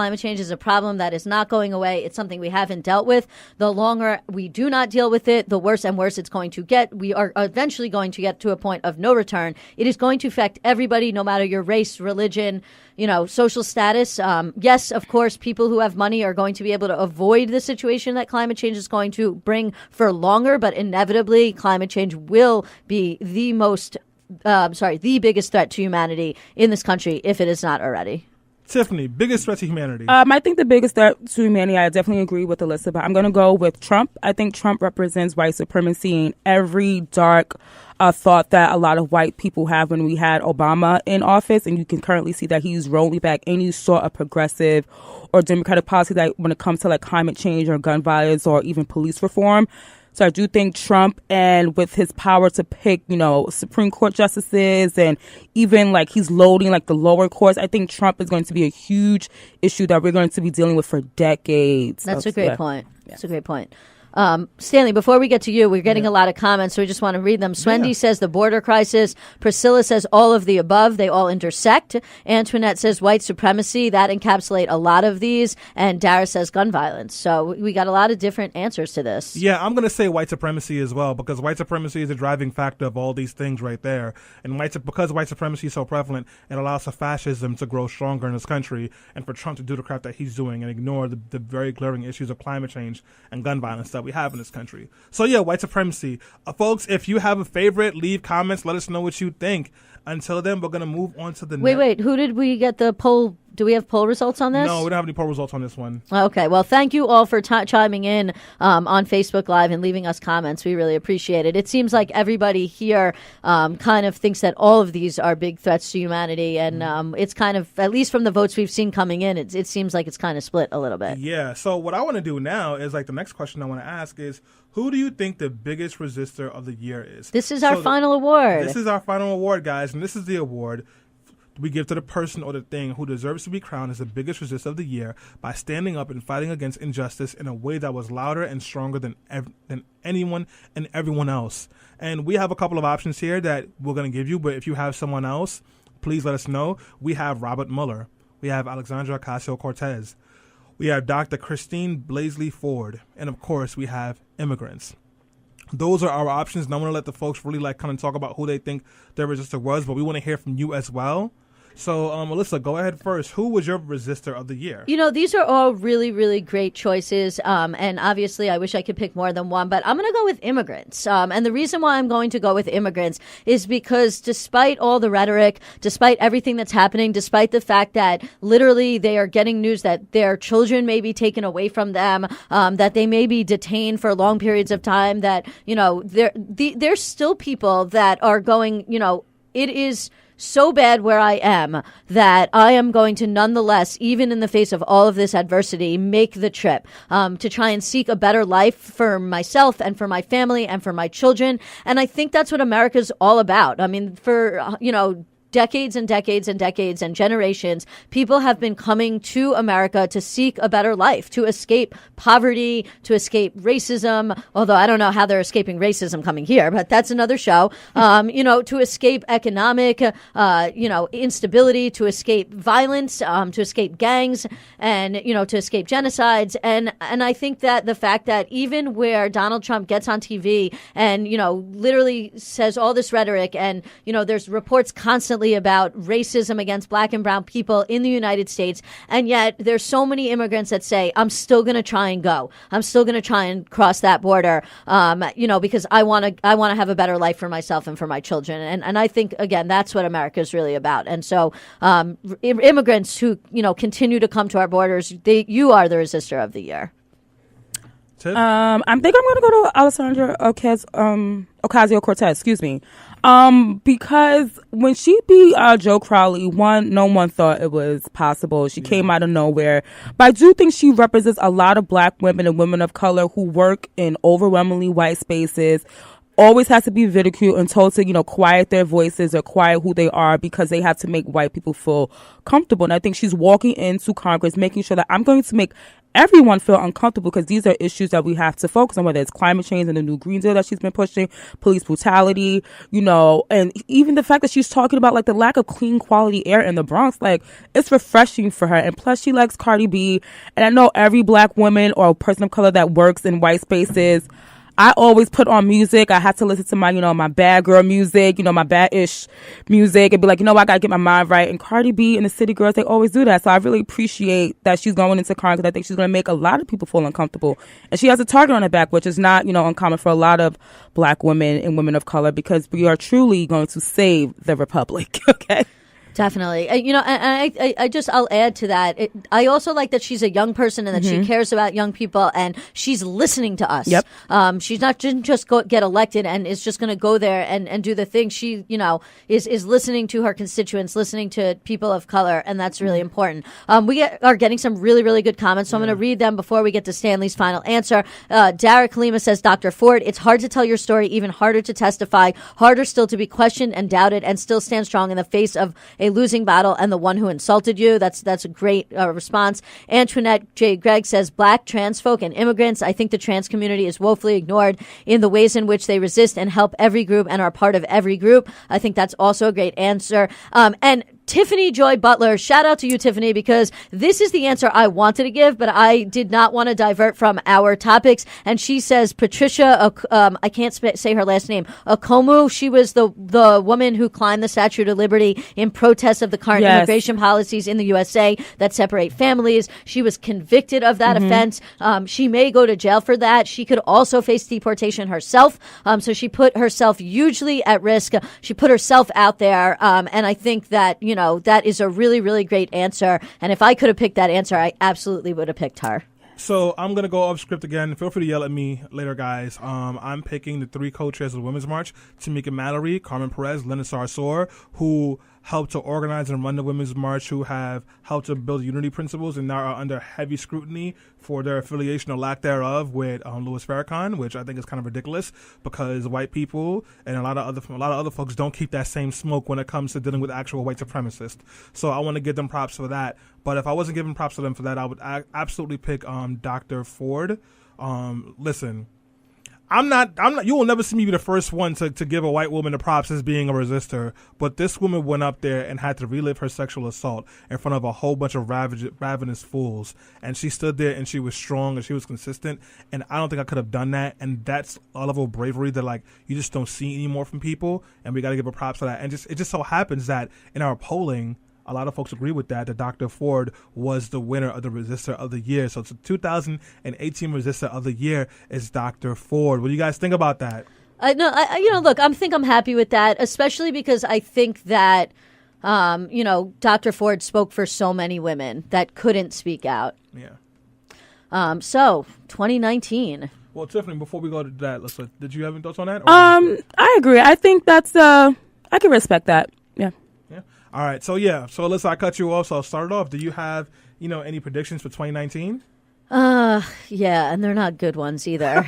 a problem that is not going away. It's something we haven't dealt with. The longer we do not deal with it, the worse and worse it's going to get. We are eventually going to get to a point of no return. It is going to affect everybody, no matter your race, religion, social status. Yes, of course, people who have money are going to be able to avoid the situation that climate change is going to bring for longer, but inevitably climate change will be the biggest threat to humanity in this country if it is not already. Tiffany, biggest threat to humanity? I think the biggest threat to humanity, I definitely agree with Alyssa, but I'm going to go with Trump. I think Trump represents white supremacy and every dark thought that a lot of white people have when we had Obama in office. And you can currently see that he's rolling back any sort of progressive or democratic policy that when it comes to like climate change or gun violence or even police reform. So I do think Trump, and with his power to pick, Supreme Court justices and even like he's loading like the lower courts, I think Trump is going to be a huge issue that we're going to be dealing with for decades. That's a great point. That's a great point. Stanley, before we get to you, we're getting a lot of comments, so we just want to read them. Swendy says the border crisis. Priscilla says all of the above. They all intersect. Antoinette says white supremacy. That encapsulate a lot of these. And Dara says gun violence. So we got a lot of different answers to this. Yeah, I'm going to say white supremacy as well, because white supremacy is a driving factor of all these things right there. And because white supremacy is so prevalent, it allows for fascism to grow stronger in this country and for Trump to do the crap that he's doing and ignore the very glaring issues of climate change and gun violence that we have in this country. So yeah, white supremacy. Folks, if you have a favorite, leave comments. Let us know what you think. Until then, we're going to move on to the next. Wait. Who did we get the poll? Do we have poll results on this? No, we don't have any poll results on this one. Okay. Well, thank you all for chiming in on Facebook Live and leaving us comments. We really appreciate it. It seems like everybody here kind of thinks that all of these are big threats to humanity. And it's kind of, at least from the votes we've seen coming in, it seems like it's kind of split a little bit. Yeah. So what I want to do now is the next question I want to ask is, who do you think the biggest resistor of the year is? This is our final award. This is our final award, guys. And this is the award we give to the person or the thing who deserves to be crowned as the biggest resistor of the year by standing up and fighting against injustice in a way that was louder and stronger than anyone and everyone else. And we have a couple of options here that we're going to give you, but if you have someone else, please let us know. We have Robert Mueller. We have Alexandra Ocasio-Cortez. We have Dr. Christine Blasey Ford. And, of course, we have immigrants. Those are our options. And I want to let the folks really come and talk about who they think their resistor was, but we want to hear from you as well. So, Alyssa, go ahead first. Who was your resistor of the year? These are all really, really great choices. And obviously, I wish I could pick more than one, but I'm going to go with immigrants. And the reason why I'm going to go with immigrants is because despite all the rhetoric, despite everything that's happening, despite the fact that literally they are getting news that their children may be taken away from them, that they may be detained for long periods of time, that, there's still people that are going, it is so bad where I am that I am going to nonetheless, even in the face of all of this adversity, make the trip to try and seek a better life for myself and for my family and for my children. And I think that's what America's all about. I mean, for, decades and decades and decades and generations, people have been coming to America to seek a better life, to escape poverty, to escape racism, although I don't know how they're escaping racism coming here, but that's another show, to escape economic, instability, to escape violence, to escape gangs, and, to escape genocides. And I think that the fact that even where Donald Trump gets on TV and, literally says all this rhetoric and, there's reports constantly about racism against black and brown people in the United States. And yet there's so many immigrants that say, I'm still going to try and go. I'm still going to try and cross that border, because I want to have a better life for myself and for my children. And I think, again, that's what America is really about. And so immigrants who, continue to come to our borders, you are the resistor of the year. Tiff? I think I'm going to go to Alessandra Ocasio-Cortez, excuse me. Because when she beat Joe Crowley, no one thought it was possible. She came out of nowhere. But I do think she represents a lot of black women and women of color who work in overwhelmingly white spaces, always has to be ridiculed and told to, quiet their voices or quiet who they are because they have to make white people feel comfortable. And I think she's walking into Congress, making sure that I'm going to make everyone feel uncomfortable because these are issues that we have to focus on, whether it's climate change and the new Green Deal that she's been pushing, police brutality, and even the fact that she's talking about like the lack of clean quality air in the Bronx. Like, it's refreshing for her. And plus she likes Cardi B. And I know every black woman or person of color that works in white spaces, I always put on music. I had to listen to my, my bad girl music, my bad-ish music, and be like, I gotta get my mind right. And Cardi B and the City Girls, they always do that. So I really appreciate that she's going into Congress because I think she's going to make a lot of people feel uncomfortable. And she has a target on her back, which is not, uncommon for a lot of black women and women of color, because we are truly going to save the Republic. Okay. Definitely. I'll add to that. I also like that she's a young person and that she cares about young people and she's listening to us. Yep. She's not just get elected and is just going to go there and do the thing. She, is listening to her constituents, listening to people of color, and that's really important. We are getting some really, really good comments, so I'm going to read them before we get to Stanley's final answer. Derek Lima says, Dr. Ford, it's hard to tell your story, even harder to testify, harder still to be questioned and doubted and still stand strong in the face of a losing battle and the one who insulted you. That's a great response. Antoinette J. Gregg says, Black, trans folk, and immigrants. I think the trans community is woefully ignored in the ways in which they resist and help every group and are part of every group. I think that's also a great answer. And Tiffany Joy Butler, shout out to you, Tiffany, because this is the answer I wanted to give, but I did not want to divert from our topics. And she says Patricia, I can't say her last name, Okomu. She was the woman who climbed the Statue of Liberty in protest of the current immigration policies in the USA that separate families. She was convicted of that offense. She may go to jail for that. She could also face deportation herself. So she put herself hugely at risk. She put herself out there. And I think that, that is a really, really great answer. And if I could have picked that answer, I absolutely would have picked her. So I'm going to go off script again. Feel free to yell at me later, guys. I'm picking the three co-chairs of the Women's March, Tamika Mallory, Carmen Perez, Linda Sarsour, who helped to organize and run the Women's March, who have helped to build unity principles and now are under heavy scrutiny for their affiliation or lack thereof with Louis Farrakhan, which I think is kind of ridiculous because white people and a lot of other folks don't keep that same smoke when it comes to dealing with actual white supremacists. So I want to give them props for that. But if I wasn't giving props to them for that, I would absolutely pick Dr. Ford. Listen, I'm not. You will never see me be the first one to give a white woman the props as being a resistor. But this woman went up there and had to relive her sexual assault in front of a whole bunch of ravenous fools. And she stood there and she was strong and she was consistent. And I don't think I could have done that. And that's a level of bravery that you just don't see anymore from people. And we got to give her props for that. And it just so happens that in our polling, a lot of folks agree with that Dr. Ford was the winner of the Resistor of the Year. So it's a 2018 Resistor of the Year is Dr. Ford. What do you guys think about that? Look, I'm happy with that, especially because I think that, Dr. Ford spoke for so many women that couldn't speak out. Yeah. So 2019. Well, Tiffany, before we go to that, did you have any thoughts on that? I agree. I think that's, I can respect that. Yeah. All right, so Alyssa, I cut you off, so I'll start it off. Do you have, any predictions for 2019? Yeah, and they're not good ones either.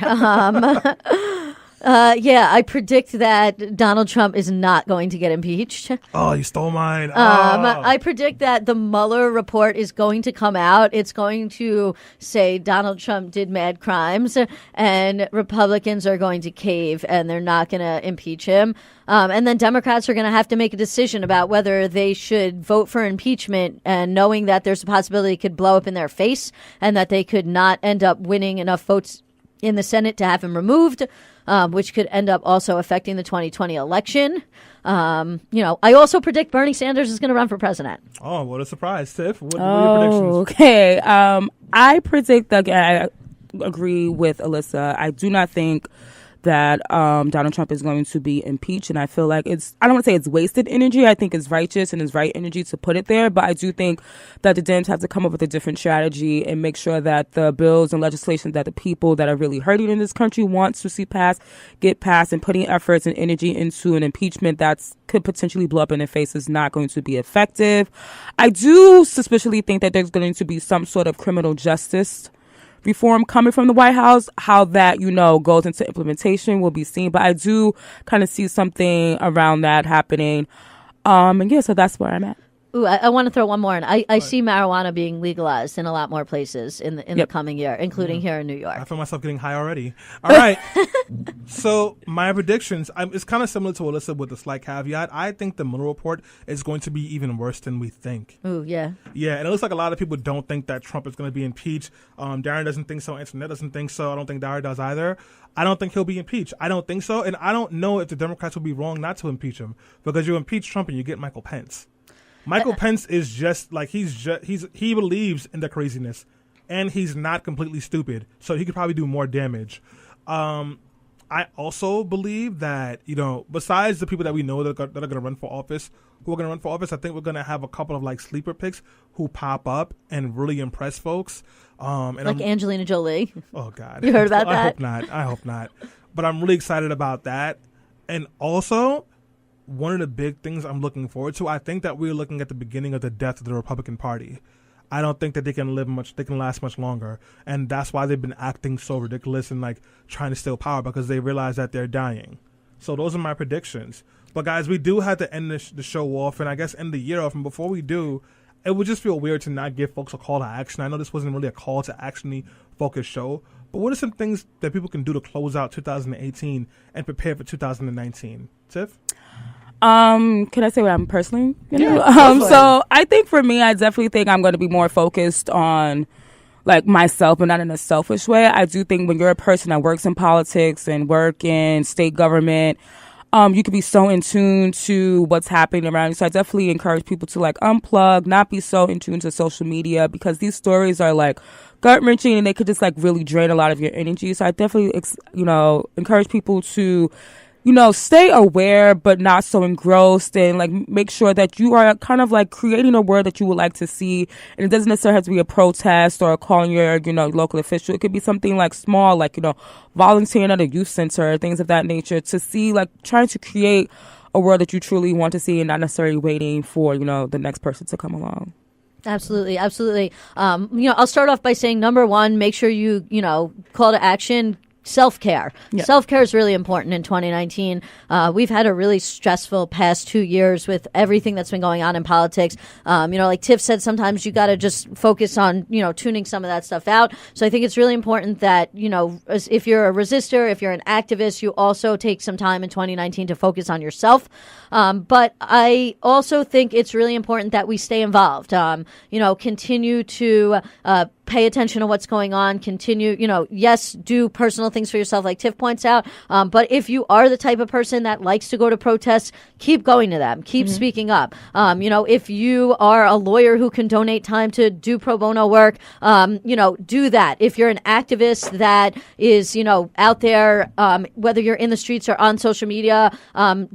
I predict that Donald Trump is not going to get impeached. Oh, you stole mine. I predict that the Mueller report is going to come out. It's going to say Donald Trump did mad crimes and Republicans are going to cave and they're not going to impeach him. And then Democrats are going to have to make a decision about whether they should vote for impeachment, and knowing that there's a possibility it could blow up in their face and that they could not end up winning enough votes in the Senate to have him removed, which could end up also affecting the 2020 election. I also predict Bernie Sanders is going to run for president. Oh, what a surprise, Tiff. What are your predictions? Okay. I predict, again, I agree with Alyssa. I do not think that Donald Trump is going to be impeached. And I feel like I don't want to say it's wasted energy. I think it's righteous and it's right energy to put it there. But I do think that the Dems have to come up with a different strategy and make sure that the bills and legislation that the people that are really hurting in this country want to see passed, get passed, and putting efforts and energy into an impeachment that's could potentially blow up in their face is not going to be effective. I do suspiciously think that there's going to be some sort of criminal justice reform coming from the White House. How that, goes into implementation will be seen. But I do kind of see something around that happening. So that's where I'm at. Ooh, I want to throw one more in. I see marijuana being legalized in a lot more places in the coming year, including here in New York. I feel myself getting high already. All right. So my predictions, it's kind of similar to Alyssa with a slight caveat. I think the Mueller report is going to be even worse than we think. Ooh, yeah. Yeah, and it looks like a lot of people don't think that Trump is going to be impeached. Darren doesn't think so. Antoinette doesn't think so. I don't think Dara does either. I don't think he'll be impeached. I don't think so. And I don't know if the Democrats will be wrong not to impeach him, because you impeach Trump and you get Michael Pence. Michael Pence is just like he believes in the craziness, and he's not completely stupid, so he could probably do more damage. I also believe that, besides the people that we know that are going to run for office, I think we're going to have a couple of like sleeper picks who pop up and really impress folks. And Angelina Jolie. Oh God, you heard about that? I hope not. But I'm really excited about that, and also, one of the big things I'm looking forward to, I think that we're looking at the beginning of the death of the Republican Party. I don't think that they can last much longer. And that's why they've been acting so ridiculous and like trying to steal power, because they realize that they're dying. So those are my predictions. But guys, we do have to end the show off, and I guess end the year off. And before we do, it would just feel weird to not give folks a call to action. I know this wasn't really a call to action focused show, but what are some things that people can do to close out 2018 and prepare for 2019? Tiff? Can I say what I'm personally gonna do? So I think for me, I definitely think I'm going to be more focused on like myself, but not in a selfish way. I do think when you're a person that works in politics and work in state government, you can be so in tune to what's happening around you. So I definitely encourage people to like unplug, not be so in tune to social media, because these stories are like gut wrenching and they could just like really drain a lot of your energy. So I definitely, encourage people to stay aware, but not so engrossed, and like make sure that you are kind of like creating a world that you would like to see. And it doesn't necessarily have to be a protest or calling your, local official. It could be something like small, like, volunteering at a youth center, things of that nature, to see, like trying to create a world that you truly want to see and not necessarily waiting for, the next person to come along. Absolutely. I'll start off by saying, number one, make sure you, call to action. Self-care. Yep. Self-care is really important in 2019. We've had a really stressful past 2 years with everything that's been going on in politics. Like Tiff said, sometimes you got to just focus on, tuning some of that stuff out. So I think it's really important that, if you're a resistor, if you're an activist, you also take some time in 2019 to focus on yourself. But I also think it's really important that we stay involved. Continue to pay attention to what's going on. Continue, yes, do personal things for yourself, like Tiff points out. But if you are the type of person that likes to go to protests, keep going to them. Keep speaking up. If you are a lawyer who can donate time to do pro bono work, do that. If you're an activist that is, out there, whether you're in the streets or on social media,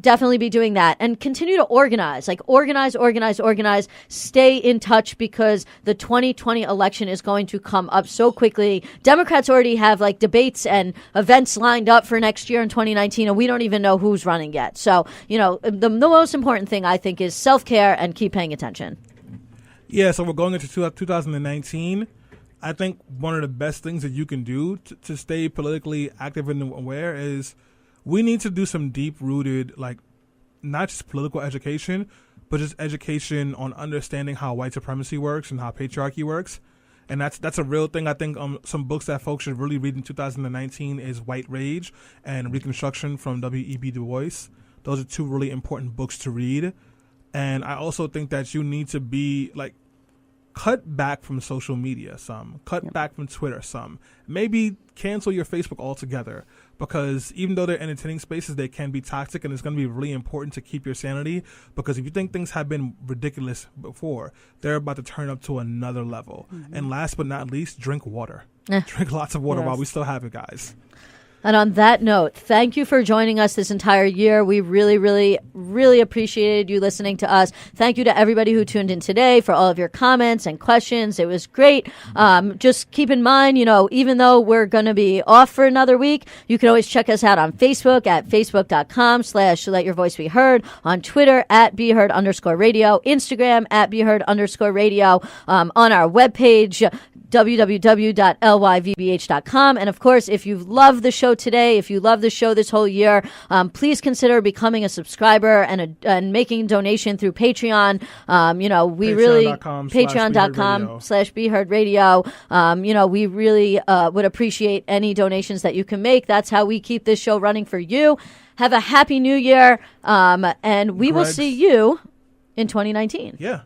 definitely be doing that. And continue to organize. Organize. Stay in touch, because the 2020 election is going to come up so quickly. Democrats already have like debates and events lined up for next year in 2019, and we don't even know who's running yet. So, the most important thing I think is self-care and keep paying attention. Yeah, so we're going into 2019. I think one of the best things that you can do to stay politically active and aware is we need to do some deep-rooted, like, not just political education, but just education on understanding how white supremacy works and how patriarchy works. And that's a real thing. I think some books that folks should really read in 2019 is White Rage and Reconstruction from W.E.B. Du Bois. Those are two really important books to read. And I also think that you need to be like, cut back from social media some, cut back from Twitter some, maybe cancel your Facebook altogether, because even though they're entertaining spaces, they can be toxic, and it's going to be really important to keep your sanity, because if you think things have been ridiculous before, they're about to turn up to another level. And last but not least, drink water. Drink lots of water while we still have it, guys. And on that note, thank you for joining us this entire year. We really, really, really appreciated you listening to us. Thank you to everybody who tuned in today for all of your comments and questions. It was great. Just keep in mind, even though we're going to be off for another week, you can always check us out on Facebook at facebook.com/Let Your Voice Be Heard, on Twitter at BeHeard_radio, Instagram at BeHeard_radio, on our webpage, www.lyvbh.com. And of course, if you've loved the show today, if you love the show this whole year, please consider becoming a subscriber and making a donation through Patreon. We really patreon.com/BeHeardRadio. We really would appreciate any donations that you can make. That's how we keep this show running for you. Have a happy new year, and we will see you in 2019. Yeah.